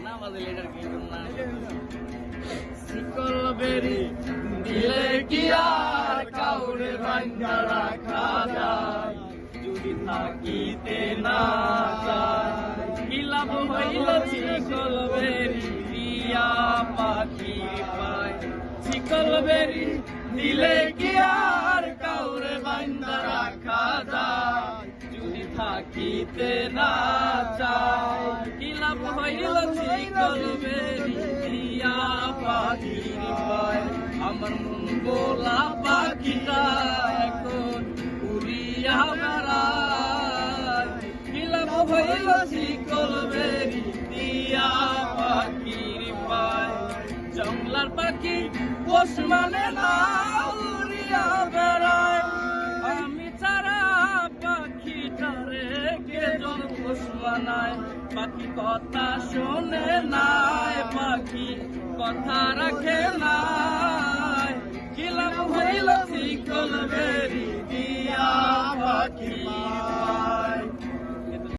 না বাজলে এটার কি না শিকল বেরি দিলে কি আর কাউরে ভাঙ্গা রাখা যায় যদি থাকিতে না চায় কি লাভ হইল শিকল বেরি দিয়া পাখি পায় শিকল বেরি দিলে কি আর কাউরে ভাঙ্গা রাখা যায় যদি থাকিতে না চায় কি লাভ হইল শিকল বেরি দিয়া পাখির পায় আমার মন গোলা পাখিটা এখন উড়িয়া বেড়ায় কি লাভ হইল শিকল বেরি দিয়া পাখির পায় জংলার পাখি পোষ মানে না উড়িয়া বেড়ায় আমি ছাড়া পাখিটারে কে জন পোষ মানায় পাখি কথা শোনে নাই পাখি কথা রাখে নাই কি লাভ হইল শিকল বেরি দিয়া পাখি